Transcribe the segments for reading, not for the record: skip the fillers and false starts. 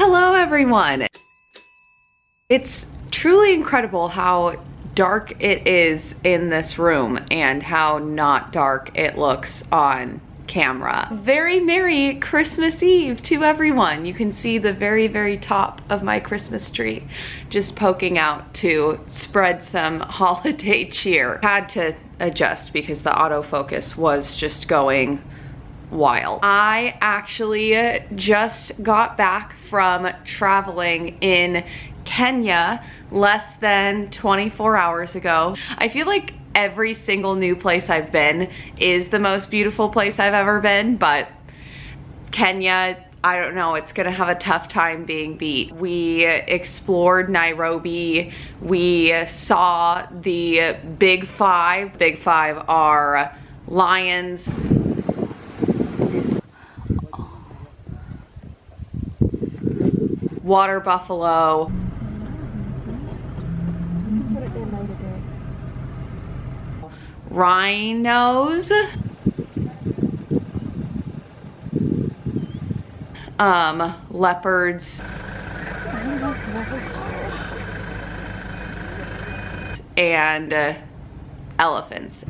Hello everyone! It's truly incredible how dark it is in this room and how not dark it looks on camera. Very Merry Christmas Eve to everyone. You can see the very, very top of my Christmas tree just poking out to spread some holiday cheer. Had to adjust because the autofocus was just going wild. I actually just got back from traveling in Kenya less than 24 hours ago. I feel like every single new place I've been is the most beautiful place I've ever been, but Kenya, I don't know, it's gonna have a tough time being beat. We explored Nairobi, we saw the Big Five. Big Five are lions, water buffalo, rhinos, leopards, and elephants.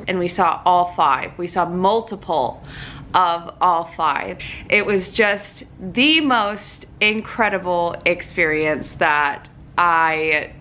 And we saw all five. We saw multiple of all five. It was just the most incredible experience that I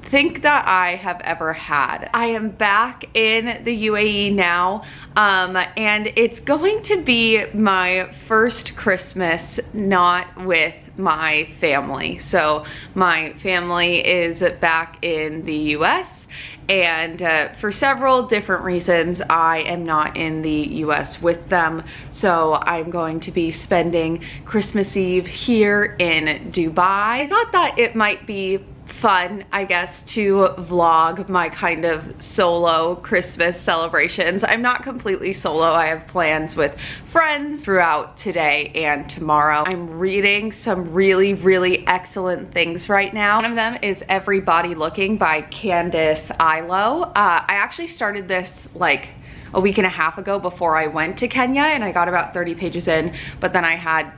think that I have ever had. I am back in the UAE now, and it's going to be my first Christmas not with my family. So my family is back in the US, and for several different reasons I am not in the US with them. So I'm going to be spending Christmas Eve here in Dubai. I thought that it might be fun, I guess, to vlog my kind of solo Christmas celebrations. I'm not completely solo. I have plans with friends throughout today and tomorrow. I'm reading some really, really excellent things right now. One of them is Everybody Looking by Candace Ilo. I actually started this like a week and a half ago before I went to Kenya, and I got about 30 pages in, but then I had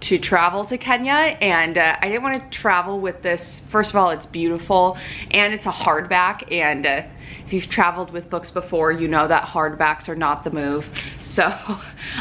to travel to Kenya, and I didn't want to travel with this. First of all, it's beautiful and it's a hardback, and if you've traveled with books before, you know that hardbacks are not the move. So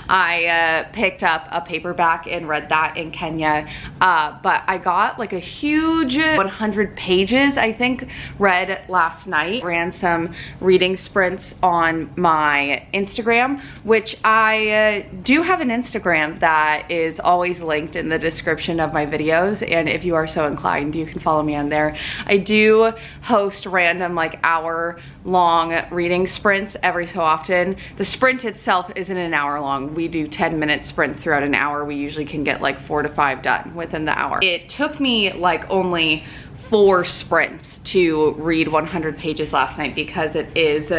I picked up a paperback and read that in Kenya, but I got like a huge 100 pages, I think, read last night. Ran some reading sprints on my Instagram, which I do have an Instagram that is always linked in the description of my videos, and if you are so inclined, you can follow me on there. I do host random like hour-long reading sprints every so often. The sprint itself isn't an hour long. We do 10-minute sprints throughout an hour. We usually can get like 4 to 5 done within the hour. It took me like only 4 sprints to read 100 pages last night because it is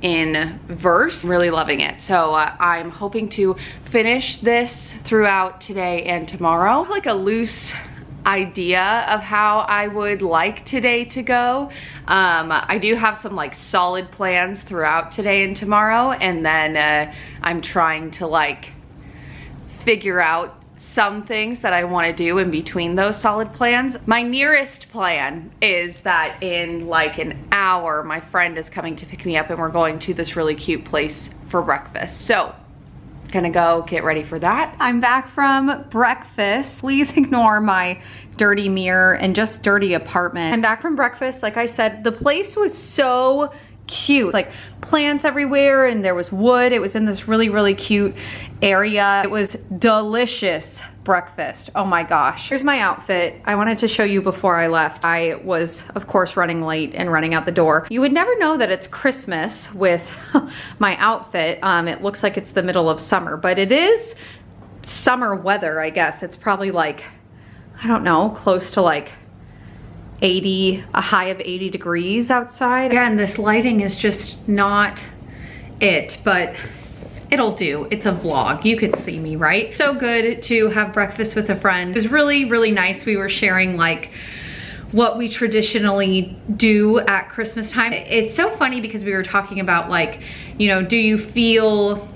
in verse. I'm really loving it. So I'm hoping to finish this throughout today and tomorrow. I have like a loose idea of how I would like today to go. I do have some like solid plans throughout today and tomorrow, and then I'm trying to like figure out some things that I want to do in between those solid plans. My nearest plan is that in like an hour my friend is coming to pick me up and we're going to this really cute place for breakfast. So gonna go get ready for that. I'm back from breakfast. Please ignore my dirty mirror and just dirty apartment. I'm back from breakfast. Like I said, the place was so cute. Like plants everywhere, and there was wood. It was in this really, really cute area. It was delicious breakfast. Oh my gosh. Here's my outfit. I wanted to show you before I left. I was, of course, running late and running out the door. You would never know that it's Christmas with my outfit. It looks like it's the middle of summer, but it is summer weather, I guess. It's probably like, I don't know, close to like 80, a high of 80 degrees outside. Again, this lighting is just not it, but it'll do. It's a vlog. You could see me, right? So good to have breakfast with a friend. It was really, really nice. We were sharing like what we traditionally do at Christmas time. It's so funny because we were talking about like, you know, do you feel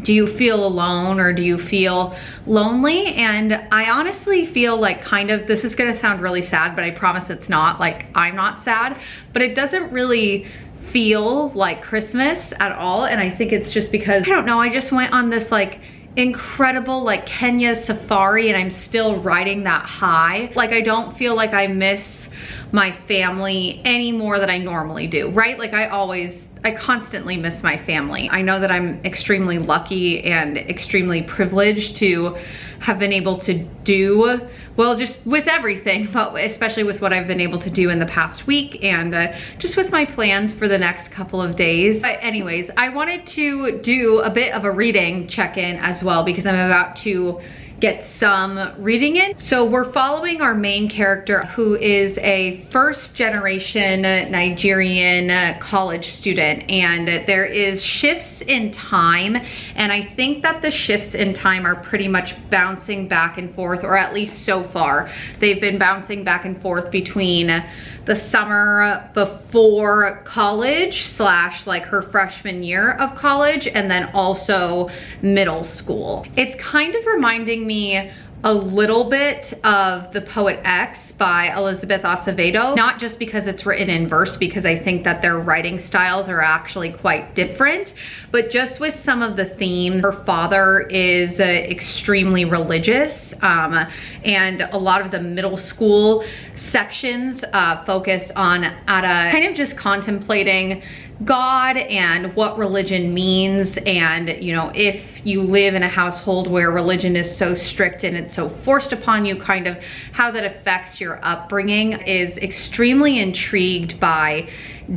alone or do you feel lonely? And I honestly feel like kind of, this is gonna sound really sad, but I promise it's not. Like, I'm not sad, but it doesn't really feel like Christmas at all. And I think it's just because, I don't know, I just went on this like incredible like Kenya safari and I'm still riding that high. Like, I don't feel like I miss my family any more than I normally do, right? Like I constantly miss my family. I know that I'm extremely lucky and extremely privileged to have been able to do, well, just with everything, but especially with what I've been able to do in the past week and just with my plans for the next couple of days. But anyways, I wanted to do a bit of a reading check-in as well because I'm about to get some reading in. So we're following our main character, who is a first generation Nigerian college student, and there is shifts in time, and I think that the shifts in time are pretty much bouncing back and forth, or at least so far they've been bouncing back and forth between the summer before college slash like her freshman year of college, and then also middle school. It's kind of reminding me a little bit of The Poet X by Elizabeth Acevedo, not just because it's written in verse, because I think that their writing styles are actually quite different, but just with some of the themes. Her father is extremely religious, and a lot of the middle school sections focus on Ada kind of just contemplating God and what religion means, and you know, if you live in a household where religion is so strict and it's so forced upon you, kind of how that affects your upbringing. Is extremely intrigued by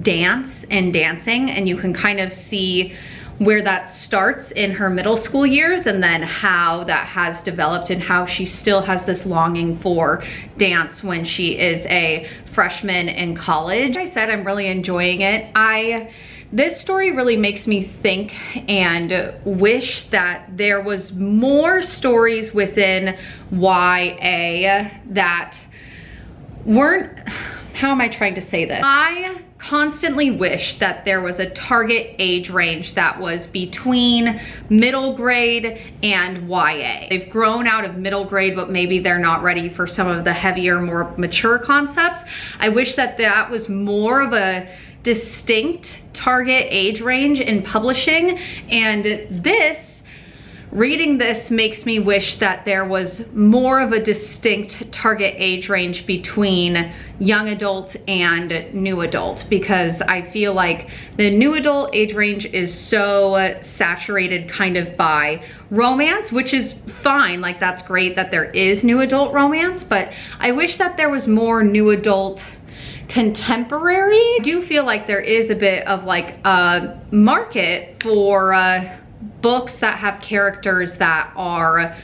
dance and dancing, and you can kind of see where that starts in her middle school years and then how that has developed and how she still has this longing for dance when she is a freshman in college. Like I said, I'm really enjoying it. This story really makes me think and wish that there was more stories within YA that weren't, how am I trying to say this? I constantly wish that there was a target age range that was between middle grade and YA. They've grown out of middle grade, but maybe they're not ready for some of the heavier, more mature concepts. I wish that that was more of a distinct target age range in publishing, and reading this makes me wish that there was more of a distinct target age range between young adult and new adult, because I feel like the new adult age range is so saturated kind of by romance, which is fine. Like, that's great that there is new adult romance, but I wish that there was more new adult contemporary. I do feel like there is a bit of like a market for books that have characters that are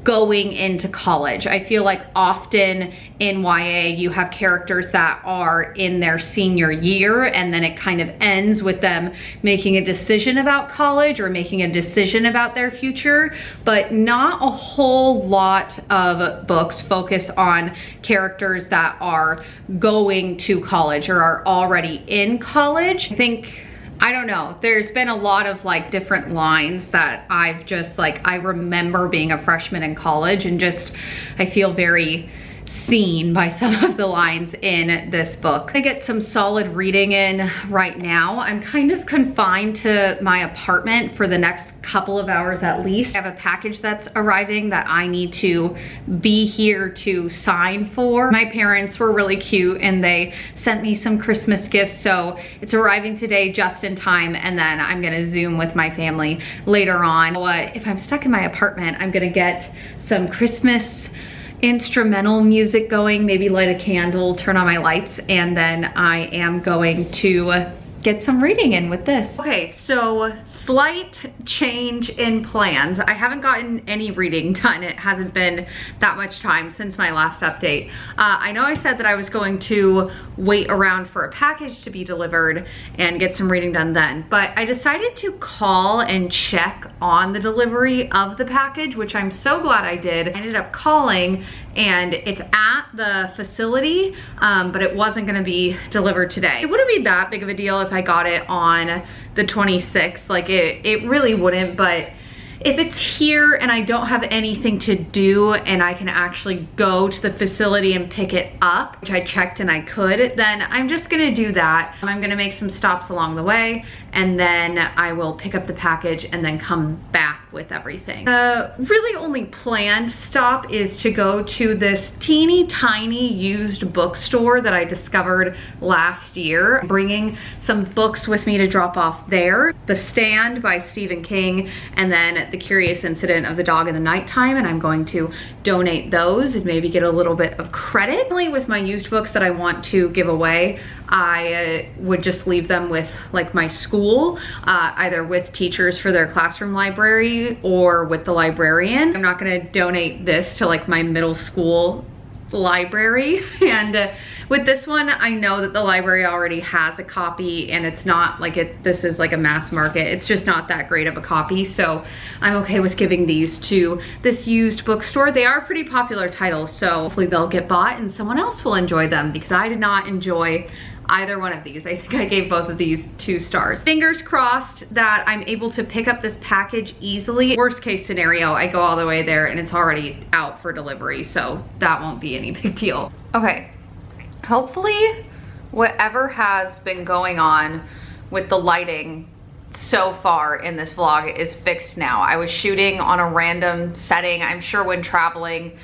going into college. I feel like often in YA you have characters that are in their senior year, and then it kind of ends with them making a decision about college or making a decision about their future, but not a whole lot of books focus on characters that are going to college or are already in college. I don't know, there's been a lot of like different lines that I've just like, I remember being a freshman in college and just, I feel very seen by some of the lines in this book. I get some solid reading in right now. I'm kind of confined to my apartment for the next couple of hours at least. I have a package that's arriving that I need to be here to sign for. My parents were really cute and they sent me some Christmas gifts, so it's arriving today just in time, and then I'm gonna Zoom with my family later on. If I'm stuck in my apartment, I'm gonna get some Christmas instrumental music going, maybe light a candle, turn on my lights, and then I am going to get some reading in with this. Okay, so slight change in plans. I haven't gotten any reading done. It hasn't been that much time since my last update. I know I said that I was going to wait around for a package to be delivered and get some reading done then, but I decided to call and check on the delivery of the package, which I'm so glad I did. I ended up calling and it's at the facility, but it wasn't gonna be delivered today. It wouldn't be that big of a deal if I got it on the 26th. Like it really wouldn't, but if it's here and I don't have anything to do and I can actually go to the facility and pick it up, which I checked and I could, then I'm just gonna do that. I'm gonna make some stops along the way and then I will pick up the package and then come back with everything. The really only planned stop is to go to this teeny tiny used bookstore that I discovered last year. I'm bringing some books with me to drop off there. The Stand by Stephen King, and then The Curious Incident of the Dog in the Nighttime, and I'm going to donate those and maybe get a little bit of credit. Only with my used books that I want to give away, I would just leave them with like my school, either with teachers for their classroom library or with the librarian. I'm not gonna donate this to like my middle school library, and with this one I know that the library already has a copy and it's not like this is like a mass market. It's just not that great of a copy, so I'm okay with giving these to this used bookstore. They are pretty popular titles, so hopefully they'll get bought and someone else will enjoy them, because I did not enjoy either one of these. I think I gave both of these 2 stars. Fingers crossed that I'm able to pick up this package easily. Worst case scenario, I go all the way there and it's already out for delivery, so that won't be any big deal. Okay, hopefully whatever has been going on with the lighting so far in this vlog is fixed now. I was shooting on a random setting. I'm sure when traveling,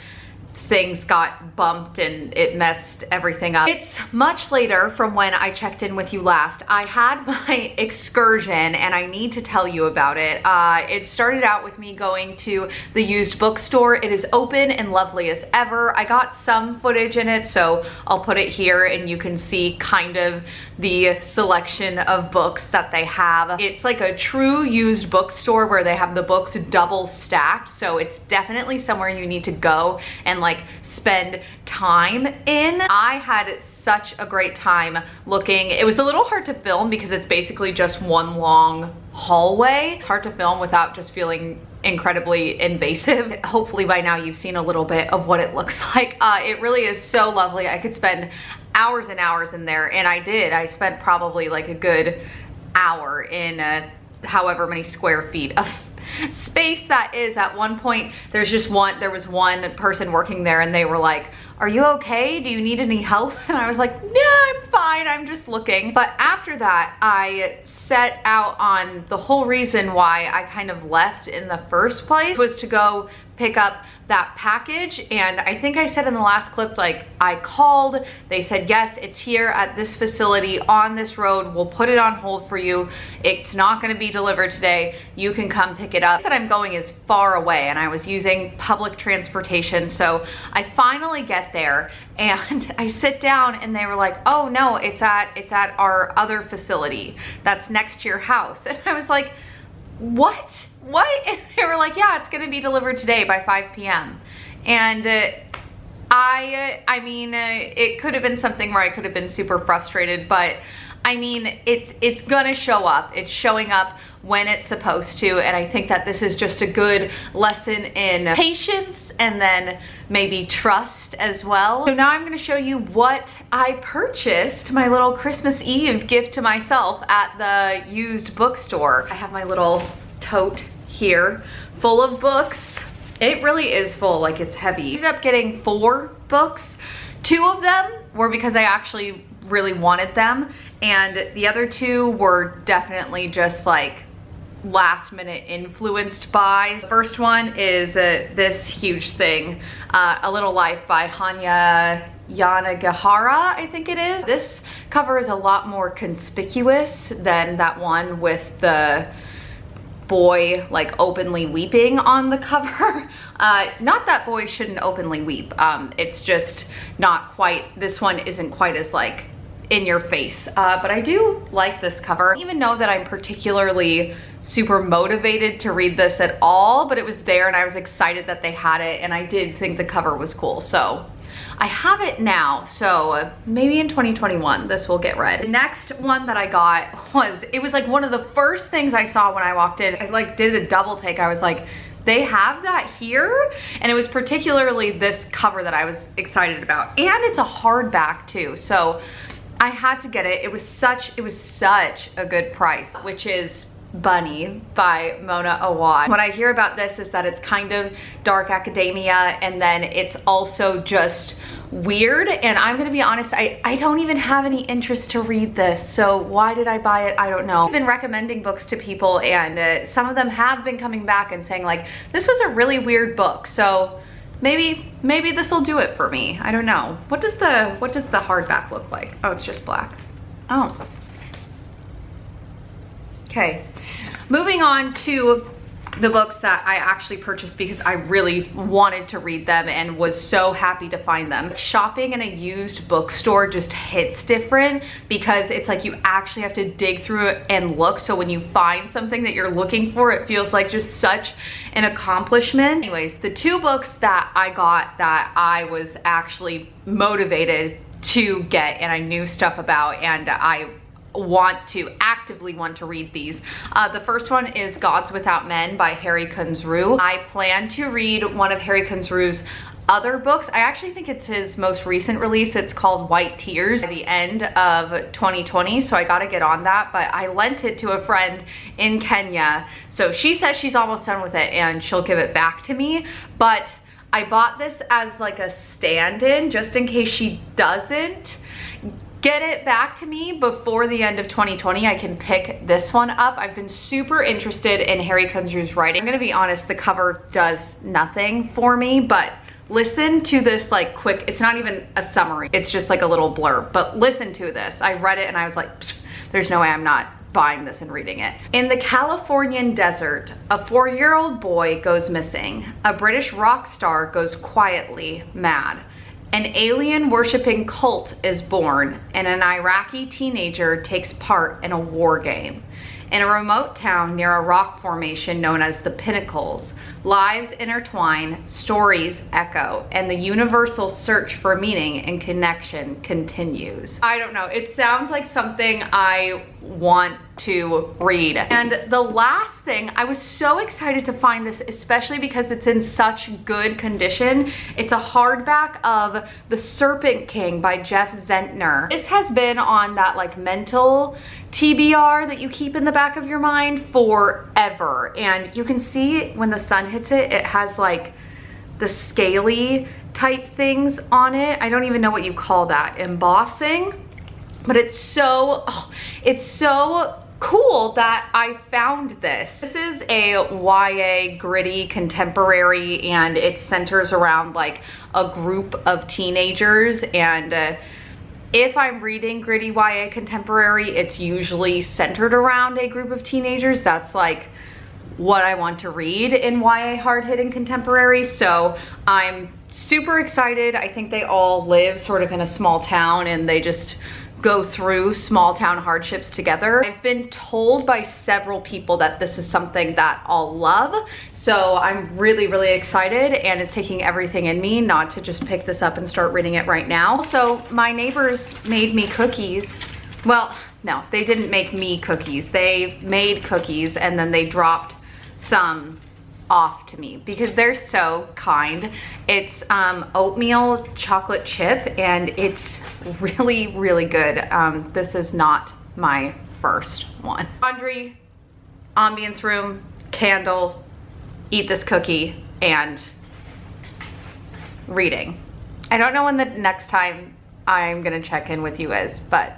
things got bumped and it messed everything up. It's much later from when I checked in with you last. I had my excursion and I need to tell you about it. It started out with me going to the used bookstore. It is open and lovely as ever. I got some footage in it, so I'll put it here and you can see kind of the selection of books that they have. It's like a true used bookstore where they have the books double stacked, so it's definitely somewhere you need to go and like spend time in. I had such a great time looking. It was a little hard to film because it's basically just one long hallway. It's hard to film without just feeling incredibly invasive. Hopefully by now you've seen a little bit of what it looks like. It really is so lovely. I could spend hours and hours in there, and I did. I spent probably like a good hour in however many square feet of space that is. At one point there was one person working there and they were like, "Are you okay? Do you need any help?" And I was like, "No, I'm fine, I'm just looking." But after that, I set out on the whole reason why I kind of left in the first place, was to go pick up that package. And I think I said in the last clip, like, I called, they said, yes, it's here at this facility on this road. We'll put it on hold for you. It's not gonna be delivered today. You can come pick it up. That I'm going is far away and I was using public transportation. So I finally get there and I sit down and they were like, "Oh no, it's at our other facility that's next to your house." And I was like, "What? And they were like, "Yeah, it's gonna be delivered today by 5 p.m. And I mean, it could have been something where I could have been super frustrated, but I mean, it's gonna show up. It's showing up when it's supposed to, and I think that this is just a good lesson in patience and then maybe trust as well. So now I'm gonna show you what I purchased, my little Christmas Eve gift to myself at the used bookstore. I have my little tote here full of books. It really is full, like it's heavy. I ended up getting 4 books. 2 of them were because I actually really wanted them, and the other 2 were definitely just like last minute influenced buys. The first one is this huge thing, A Little Life by Hanya Yanagihara, I think it is. This cover is a lot more conspicuous than that one with the boy like openly weeping on the cover. Not that boys shouldn't openly weep. It's just not quite, this one isn't quite as like in your face. But I do like this cover. I don't even know that I'm particularly super motivated to read this at all, but it was there and I was excited that they had it, and I did think the cover was cool. So I have it now, so maybe in 2021 this will get read. The next one that I got was, it was like one of the first things I saw when I walked in. I like did a double take. I was like, they have that here, and it was particularly this cover that I was excited about. And it's a hardback too, so I had to get it. It was such a good price, which is Bunny by Mona Awad. What I hear about this is that it's kind of dark academia, and then it's also just weird, and I'm gonna be honest, I don't even have any interest to read this, so why did I buy it? I don't know. I've been recommending books to people, and some of them have been coming back and saying like, this was a really weird book, so maybe this will do it for me. I don't know. What does the hardback look like? Oh, it's just black. Oh. Okay, moving on to the books that I actually purchased because I really wanted to read them and was so happy to find them. Shopping in a used bookstore just hits different because it's like you actually have to dig through it and look, so when you find something that you're looking for, it feels like just such an accomplishment. Anyways, the two books that I got that I was actually motivated to get and I knew stuff about, and I actively want to read these. The first one is Gods Without Men by Harry Kunzru. I plan to read one of Harry Kunzru's other books. I actually think it's his most recent release. It's called White Tears at the end of 2020, so I gotta get on that, but I lent it to a friend in Kenya, so she says she's almost done with it and she'll give it back to me, but I bought this as like a stand-in just in case she doesn't get it back to me before the end of 2020. I can pick this one up. I've been super interested in Harry Kunzru's writing. I'm gonna be honest, the cover does nothing for me, but listen to this like quick, it's not even a summary, it's just like a little blurb, but listen to this. I read it and I was like, there's no way I'm not buying this and reading it. In the Californian desert, a 4-year-old boy goes missing. A British rock star goes quietly mad. An alien-worshipping cult is born, and an Iraqi teenager takes part in a war game. In a remote town near a rock formation known as the Pinnacles, lives intertwine, stories echo, and the universal search for meaning and connection continues. I don't know, it sounds like something I want to read. And the last thing, I was so excited to find this, especially because it's in such good condition. It's a hardback of The Serpent King by Jeff Zentner. This has been on that like mental TBR that you keep in the back of your mind forever. And you can see when the sun hits it, it has like the scaly type things on it. I don't even know what you call that, embossing. But it's so cool that I found this. This is a YA gritty contemporary, and it centers around like a group of teenagers, and if I'm reading gritty YA contemporary, it's usually centered around a group of teenagers. That's like what I want to read in YA hard-hitting contemporary, so I'm super excited. I think they all live sort of in a small town and they just go through small town hardships together. I've been told by several people that this is something that I'll love, so I'm really excited, and it's taking everything in me not to just pick this up and start reading it right now. So my neighbors made me cookies. Well, no, they didn't make me cookies. They made cookies and then they dropped some off to me because they're so kind. It's oatmeal chocolate chip, and it's really good. This is not my first one. Laundry, ambience room, candle, eat this cookie, and reading. I don't know when the next time I'm gonna check in with you is, but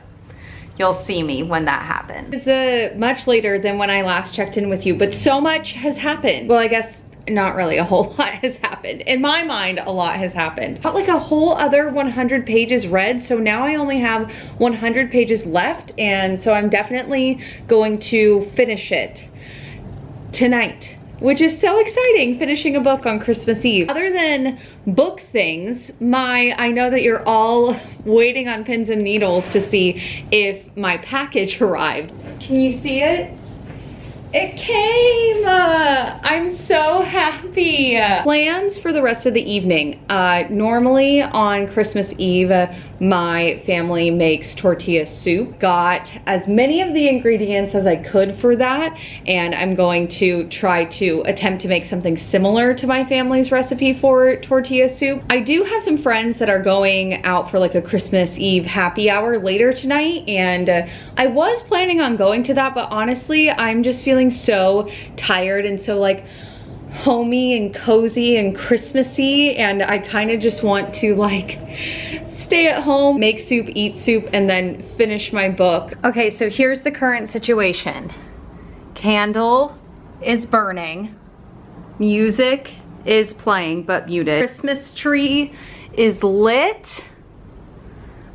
you'll see me when that happens. It's much later than when I last checked in with you, but so much has happened. Well, I guess not really a whole lot has happened. In my mind, a lot has happened. Got like a whole other 100 pages read, so now I only have 100 pages left, and so I'm definitely going to finish it tonight, which is so exciting, finishing a book on Christmas Eve. Other than book things, I know that you're all waiting on pins and needles to see if my package arrived. Can you see it? It came! I'm so happy. recipe. Plans for the rest of the evening. Normally on Christmas Eve, my family makes tortilla soup. Got as many of the ingredients as I could for that, and I'm going to try to attempt to make something similar to my family's recipe for tortilla soup. I do have some friends that are going out for like a Christmas Eve happy hour later tonight, and I was planning on going to that, but honestly, I'm just feeling so tired and so like homey and cozy and Christmassy, and I kind of just want to like stay at home, make soup, eat soup, and then finish my book. Okay, so here's the current situation. Candle is burning, music is playing but muted. Christmas tree is lit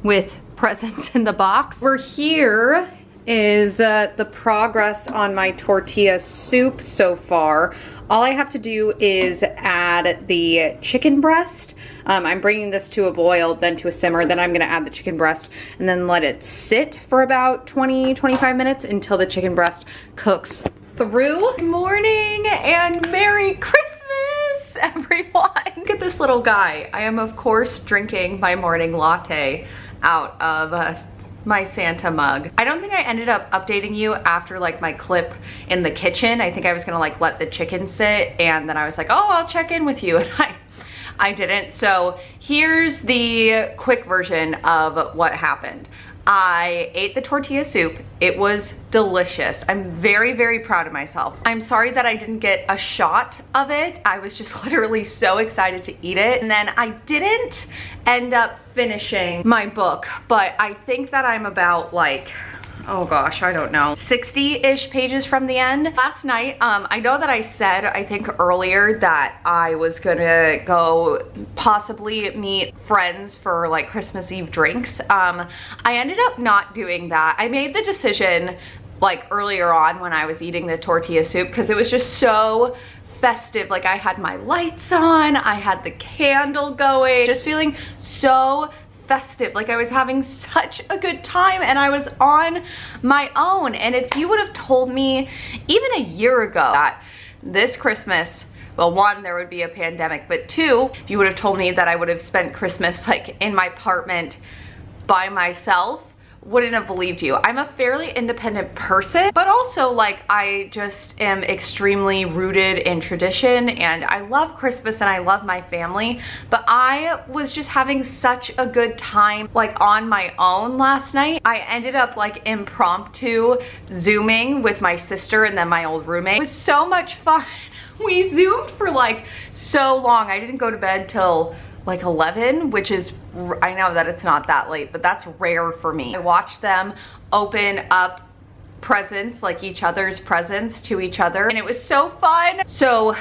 with presents in the box. We're here is the progress on my tortilla soup so far. All I have to do is add the chicken breast. I'm bringing this to a boil, then to a simmer, then I'm gonna add the chicken breast and then let it sit for about 20-25 minutes until the chicken breast cooks through. Good morning and Merry Christmas, everyone. Look at this little guy. I am of course drinking my morning latte out of my Santa mug. I don't think I ended up updating you after like my clip in the kitchen. I think I was gonna like let the chicken sit, and then I was like, oh, I'll check in with you, and I didn't. So here's the quick version of what happened. I ate the tortilla soup. It was delicious. I'm very, very proud of myself. I'm sorry that I didn't get a shot of it. I was just literally so excited to eat it. And then I didn't end up finishing my book, but I think that I'm about like, oh gosh, I don't know, 60-ish pages from the end. Last night, I know that I said, I think earlier, that I was gonna go possibly meet friends for like Christmas Eve drinks. I ended up not doing that. I made the decision like earlier on when I was eating the tortilla soup because it was just so festive. Like I had my lights on, I had the candle going, just feeling so festive. Like I was having such a good time and I was on my own. And if you would have told me even a year ago that this Christmas, well, one, there would be a pandemic, but two, if you would have told me that I would have spent Christmas like in my apartment by myself, wouldn't have believed you. I'm a fairly independent person, but also like I just am extremely rooted in tradition, and I love Christmas and I love my family, but I was just having such a good time like on my own last night. I ended up like impromptu Zooming with my sister and then my old roommate. It was so much fun. We Zoomed for like so long. I didn't go to bed till like 11, which is, I know that it's not that late, but that's rare for me. I watched them open up presents, like each other's presents to each other, and it was so fun. So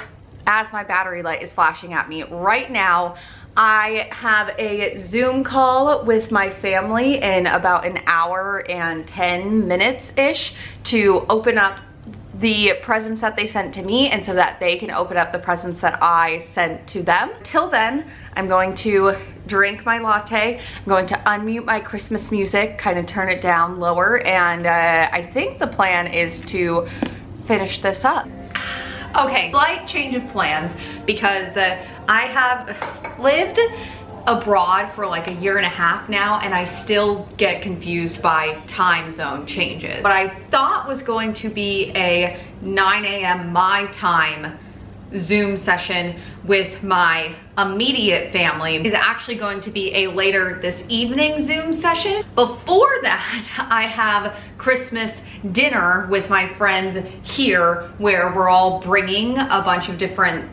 as my battery light is flashing at me right now, I have a Zoom call with my family in about an hour and 10 minutes-ish to open up the presents that they sent to me, and so that they can open up the presents that I sent to them. Till then, I'm going to drink my latte. I'm going to unmute my Christmas music, kind of turn it down lower, and I think the plan is to finish this up. Okay, slight change of plans because I have lived abroad for like a year and a half now, and I still get confused by time zone changes. What I thought was going to be a 9 a.m. my time Zoom session with my immediate family is actually going to be a later this evening Zoom session. Before that, I have Christmas dinner with my friends here where we're all bringing a bunch of different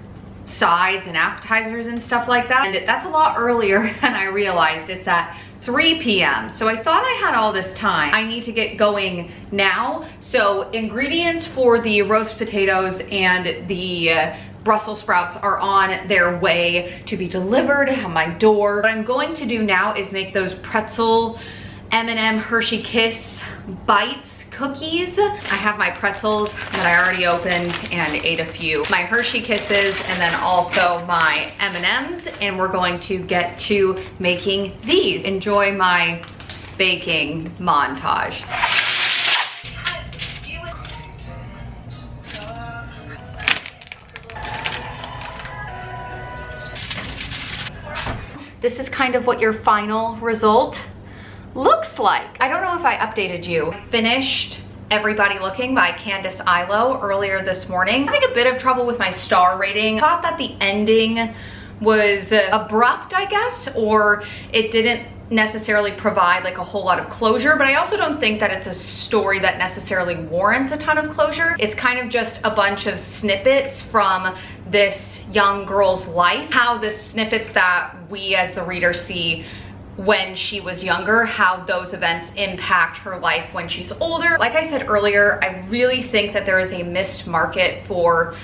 sides and appetizers and stuff like that. And that's a lot earlier than I realized. It's at 3 p.m. So I thought I had all this time. I need to get going now. So ingredients for the roast potatoes and the Brussels sprouts are on their way to be delivered at my door. What I'm going to do now is make those pretzel M&M Hershey Kiss bites cookies. I have my pretzels that I already opened and ate a few. My Hershey Kisses, and then also my M&Ms, and we're going to get to making these. Enjoy my baking montage. this is kind of what your final result looks like. I don't know if I updated you. I finished Everybody Looking by Candace Ilo earlier this morning. I'm having a bit of trouble with my star rating. I thought that the ending was abrupt, I guess, or it didn't necessarily provide like a whole lot of closure, but I also don't think that it's a story that necessarily warrants a ton of closure. It's kind of just a bunch of snippets from this young girl's life, how the snippets that we as the reader see when she was younger, how those events impact her life when she's older. Like I said earlier, I really think that there is a missed market for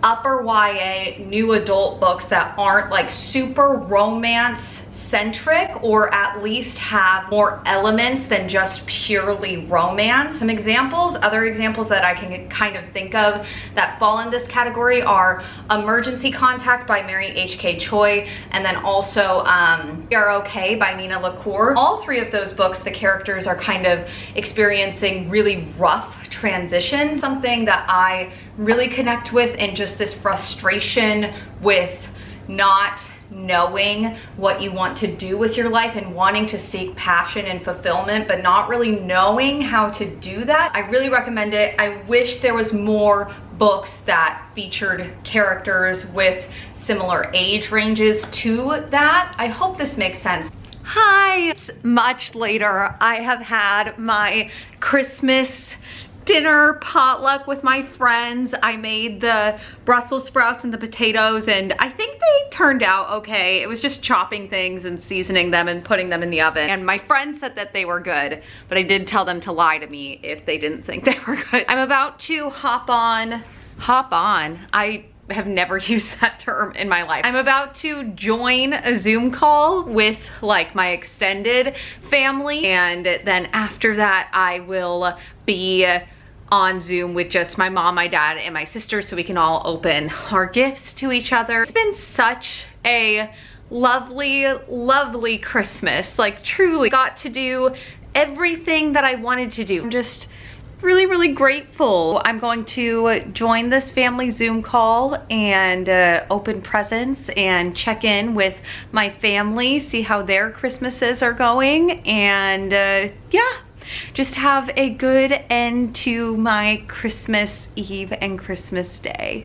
upper YA new adult books that aren't like super romance centric, or at least have more elements than just purely romance. Some examples, other examples that I can kind of think of that fall in this category are Emergency Contact by Mary H.K. Choi, and then also We Are Okay by Nina LaCour. All three of those books, the characters are kind of experiencing really rough transition, something that I really connect with, and just this frustration with not knowing what you want to do with your life and wanting to seek passion and fulfillment, but not really knowing how to do that. I really recommend it. I wish there was more books that featured characters with similar age ranges to that. I hope this makes sense. Hi, it's much later. I have had my Christmas dinner potluck with my friends. I made the Brussels sprouts and the potatoes, and I think they turned out okay. It was just chopping things and seasoning them and putting them in the oven. And my friends said that they were good, but I did tell them to lie to me if they didn't think they were good. I'm about to hop on. I have never used that term in my life. I'm about to join a Zoom call with like my extended family, and then after that I will be on Zoom with just my mom, my dad, and my sister, so we can all open our gifts to each other. It's been such a lovely, lovely Christmas. Like, truly got to do everything that I wanted to do. I'm just really, really grateful. I'm going to join this family Zoom call and open presents and check in with my family, see how their Christmases are going, and yeah, just have a good end to my Christmas Eve and Christmas Day.